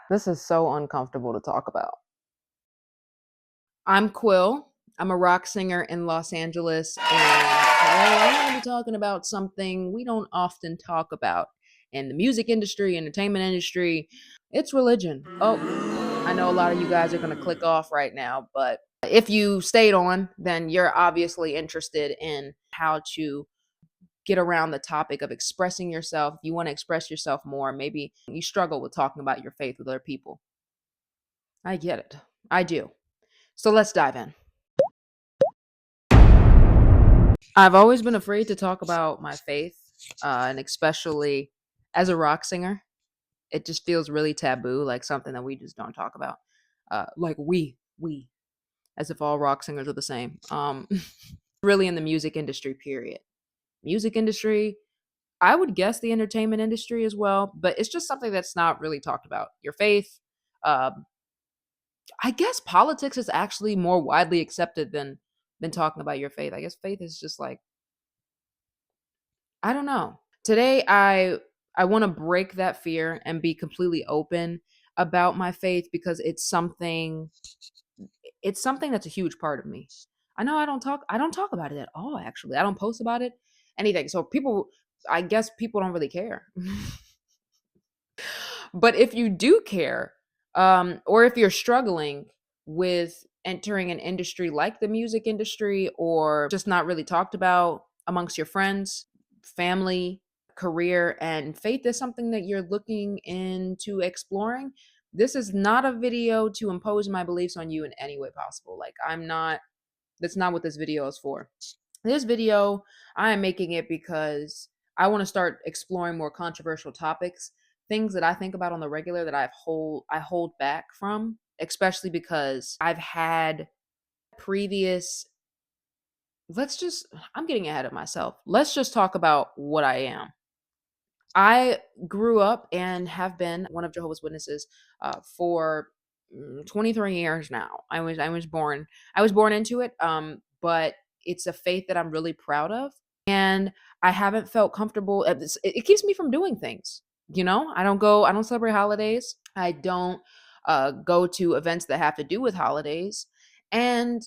This is so uncomfortable to talk about. I'm Quill. I'm a rock singer in Los Angeles, and today I'm going to be talking about something we don't often talk about in the music industry, entertainment industry. It's religion. Oh, I know a lot of you guys are going to click off right now, but if you stayed on, then you're obviously interested in how to get around the topic of expressing yourself. If you want to express yourself more, maybe you struggle with talking about your faith with other people. I get it. I do. So let's dive in. I've always been afraid to talk about my faith, and especially as a rock singer. It just feels really taboo, like something that we just don't talk about. Like we, as if all rock singers are the same. Really in the music industry, period. Music industry, I would guess the entertainment industry as well, but it's just something that's not really talked about. Your faith, um, I guess politics is actually more widely accepted than talking about your faith. I guess faith is just like, I don't know. Today I want to break that fear and be completely open about my faith because it's something that's a huge part of me. I know I don't talk about it at all actually. I don't post about it anything. So people, I guess people don't really care. But if you do care, or if you're struggling with entering an industry like the music industry or just not really talked about amongst your friends, family, career, and faith is something that you're looking into exploring, this is not a video to impose my beliefs on you in any way possible. Like, that's not what this video is for. This video, I am making it because I want to start exploring more controversial topics, things that I think about on the regular that I hold back from, especially because I've had previous I'm getting ahead of myself. Let's just talk about what I am. I grew up and have been one of Jehovah's Witnesses for 23 years now. I was born into it, but it's a faith that I'm really proud of, and I haven't felt comfortable. It keeps me from doing things. I don't celebrate holidays. I don't go to events that have to do with holidays, and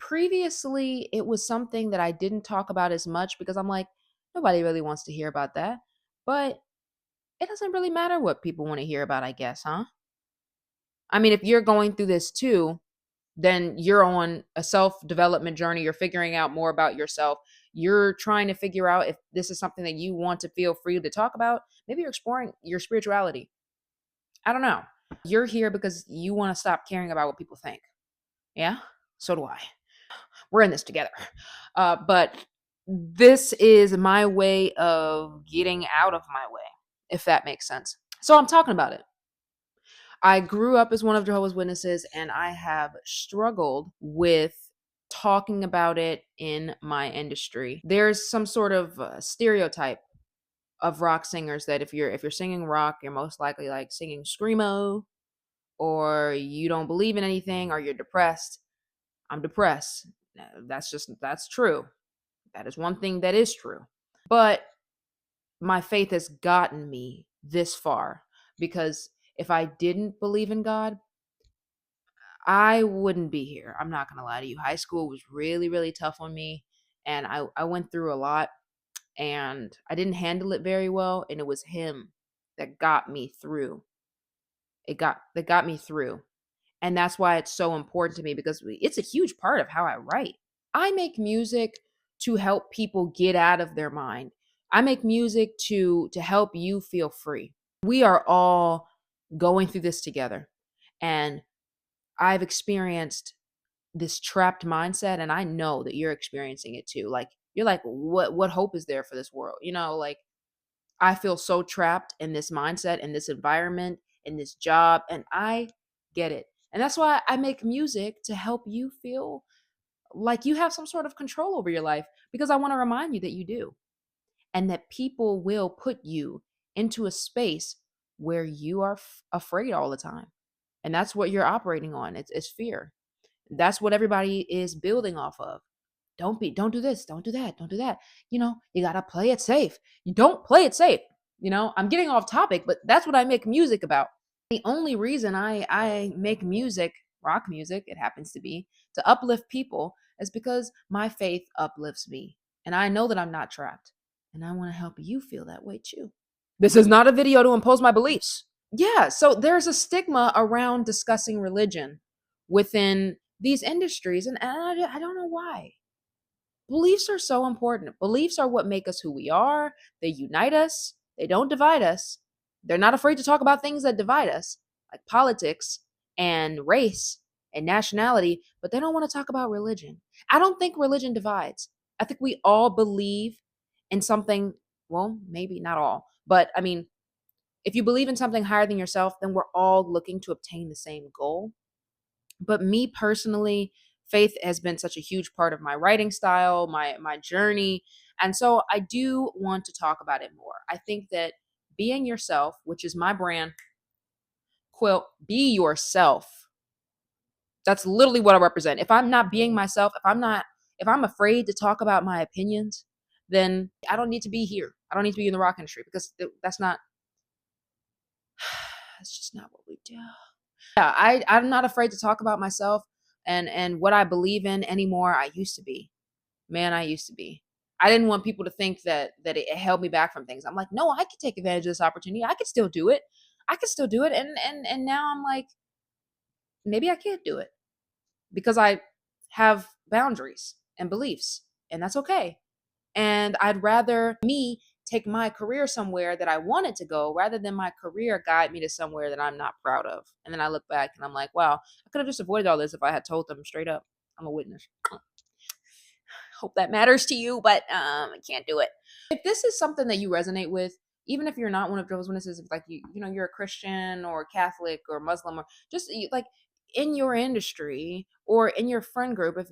previously it was something that I didn't talk about as much because I'm like, nobody really wants to hear about that. But it doesn't really matter what people want to hear about, I guess, huh? I mean, if you're going through this too, then you're on a self-development journey. You're figuring out more about yourself. You're trying to figure out if this is something that you want to feel free to talk about. Maybe you're exploring your spirituality. I don't know. You're here because you want to stop caring about what people think. Yeah? So do I. We're in this together. But this is my way of getting out of my way, if that makes sense. So I'm talking about it. I grew up as one of Jehovah's Witnesses, and I have struggled with talking about it in my industry. There's some sort of stereotype of rock singers that if you're singing rock, you're most likely like singing screamo, or you don't believe in anything, or you're depressed. I'm depressed. That's true. That is one thing that is true. But my faith has gotten me this far because if I didn't believe in God, I wouldn't be here. I'm not going to lie to you. High school was really, really tough on me, and I went through a lot, and I didn't handle it very well, and it was him that got me through. That got me through. And that's why it's so important to me because it's a huge part of how I write. I make music to help people get out of their mind. I make music to help you feel free. We are all going through this together. And I've experienced this trapped mindset, and I know that you're experiencing it too. Like, you're like, what hope is there for this world? Like, I feel so trapped in this mindset, in this environment, in this job, and I get it. And that's why I make music to help you feel like you have some sort of control over your life, because I want to remind you that you do, and that people will put you into a space where you are afraid all the time. And that's what you're operating on. It's fear. That's what everybody is building off of. Don't do this, don't do that, don't do that. You got to play it safe. You don't play it safe. I'm getting off topic, but that's what I make music about. The only reason I make music, rock music, it happens to be, to uplift people is because my faith uplifts me. And I know that I'm not trapped. And I want to help you feel that way too. This is not a video to impose my beliefs. Yeah, so there's a stigma around discussing religion within these industries, and I don't know why. Beliefs are so important. Beliefs are what make us who we are. They unite us, they don't divide us. They're not afraid to talk about things that divide us, like politics and race and nationality, but they don't want to talk about religion. I don't think religion divides. I think we all believe in something, well, maybe not all, but I mean, if you believe in something higher than yourself, then we're all looking to obtain the same goal. But me personally, faith has been such a huge part of my writing style, my journey, and so I do want to talk about it more. I think that being yourself, which is my brand, quilt, be yourself. That's literally what I represent. If I'm not being myself, if I'm afraid to talk about my opinions, then I don't need to be here. I don't need to be in the rock industry because that's not that's just not what we do. Yeah, I'm not afraid to talk about myself and what I believe in anymore. I used to be. Man, I used to be. I didn't want people to think that it held me back from things. I'm like, no, I could take advantage of this opportunity. I could still do it. I could still do it. And now I'm like, maybe I can't do it because I have boundaries and beliefs, and that's okay. And I'd rather me take my career somewhere that I want it to go rather than my career guide me to somewhere that I'm not proud of. And then I look back and I'm like, wow, I could have just avoided all this if I had told them straight up. I'm a witness. Hope that matters to you, but I can't do it. If this is something that you resonate with, even if you're not one of Jehovah's Witnesses, if like you know you're a Christian or Catholic or Muslim or just like in your industry or in your friend group, if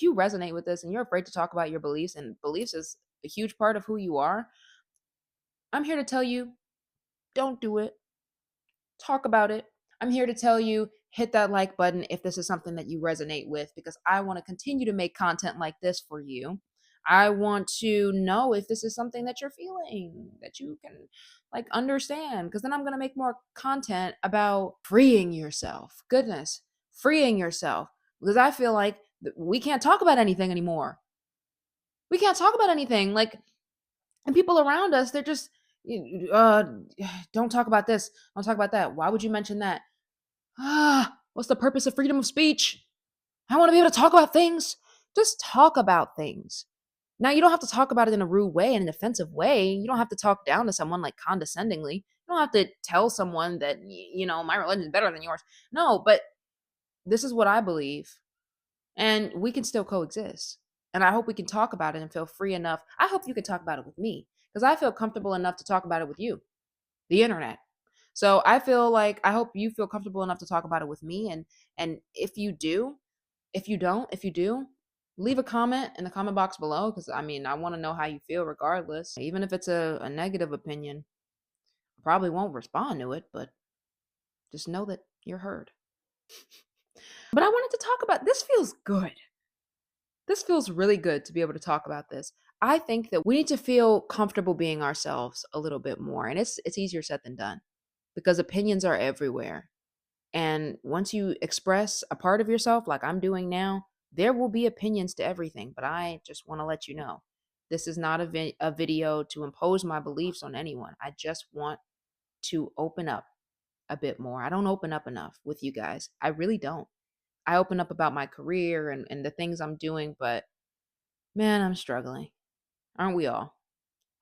you resonate with this and you're afraid to talk about your beliefs, and beliefs is a huge part of who you are, I'm here to tell you, don't do it. Talk about it. I'm here to tell you, hit that like button if this is something that you resonate with, because I want to continue to make content like this for you. I want to know if this is something that you're feeling, that you can like understand, because then I'm going to make more content about freeing yourself. Goodness, freeing yourself. Because I feel like we can't talk about anything anymore. We can't talk about anything. Like, and people around us, they're just, uh, don't talk about this. Don't talk about that. Why would you mention that? What's the purpose of freedom of speech? I want to be able to talk about things. Just talk about things. Now, you don't have to talk about it in a rude way, in an offensive way. You don't have to talk down to someone like condescendingly. You don't have to tell someone that, my religion is better than yours. No, but this is what I believe. And we can still coexist. And I hope we can talk about it and feel free enough. I hope you can talk about it with me because I feel comfortable enough to talk about it with you, the internet. So I feel like I hope you feel comfortable enough to talk about it with me. And if you do, if you do, leave a comment in the comment box below, because I mean, I want to know how you feel regardless. Even if it's a negative opinion, I probably won't respond to it, but just know that you're heard. But I wanted to talk about this. Feels good. This feels really good to be able to talk about this. I think that we need to feel comfortable being ourselves a little bit more, and it's easier said than done because opinions are everywhere. And once you express a part of yourself like I'm doing now, there will be opinions to everything, but I just want to let you know this is not a video to impose my beliefs on anyone. I just want to open up a bit more. I don't open up enough with you guys. I really don't. I open up about my career and the things I'm doing, but man, I'm struggling. Aren't we all?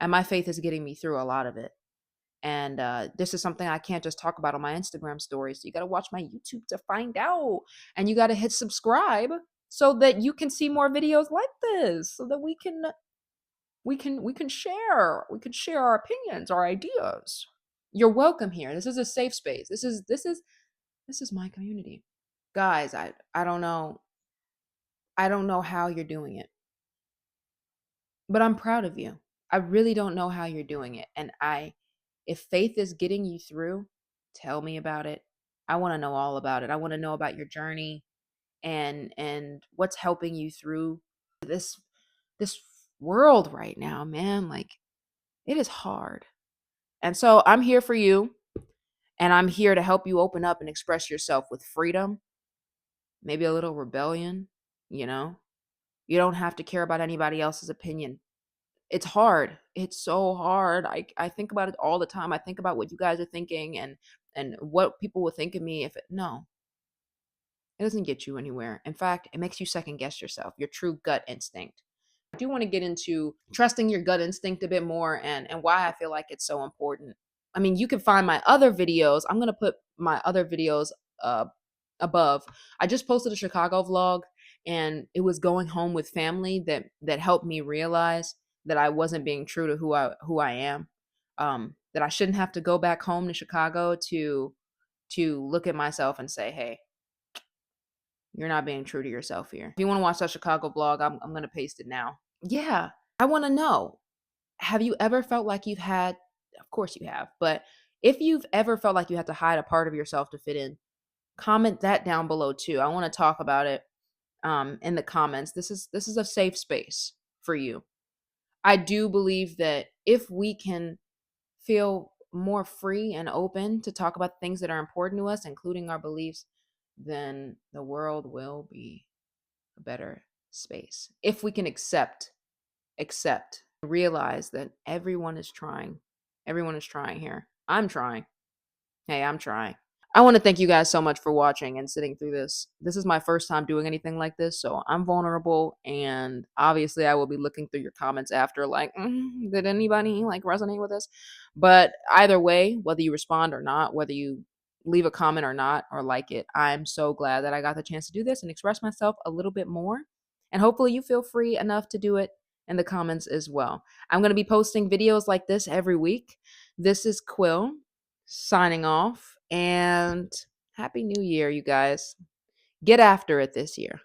And my faith is getting me through a lot of it. And this is something I can't just talk about on my Instagram stories. So you got to watch my YouTube to find out. And you got to hit subscribe so that you can see more videos like this, so that we can share. We can share our opinions, our ideas. You're welcome here. This is a safe space. This is my community. Guys, I don't know. I don't know how you're doing it. But I'm proud of you. I really don't know how you're doing it. And if faith is getting you through, tell me about it. I want to know all about it. I want to know about your journey and what's helping you through this world right now, man. Like, it is hard. And so I'm here for you. And I'm here to help you open up and express yourself with freedom, maybe a little rebellion, you know? You don't have to care about anybody else's opinion. It's hard. It's so hard. I think about it all the time. I think about what you guys are thinking and what people will think of me if it no. It doesn't get you anywhere. In fact, it makes you second guess yourself, your true gut instinct. I do want to get into trusting your gut instinct a bit more and why I feel like it's so important. I mean, you can find my other videos. I'm going to put my other videos uh above. I just posted a Chicago vlog, and it was going home with family that helped me realize that I wasn't being true to who I am. That I shouldn't have to go back home to Chicago to look at myself and say, "Hey, you're not being true to yourself here." If you want to watch that Chicago vlog, I'm going to paste it now. Yeah, I want to know, have you ever felt like you've had, of course you have, but if you've ever felt like you had to hide a part of yourself to fit in, comment that down below too. I want to talk about it in the comments. This is a safe space for you. I do believe that if we can feel more free and open to talk about things that are important to us, including our beliefs, then the world will be a better space. If we can accept, realize that everyone is trying. Everyone is trying here. I'm trying. Hey, I'm trying. I want to thank you guys so much for watching and sitting through this. This is my first time doing anything like this, so I'm vulnerable, and obviously I will be looking through your comments after, like, did anybody like resonate with this? But either way, whether you respond or not, whether you leave a comment or not, or like it, I'm so glad that I got the chance to do this and express myself a little bit more. And hopefully you feel free enough to do it in the comments as well. I'm going to be posting videos like this every week. This is Quill signing off, and Happy New Year, you guys. Get after it this year.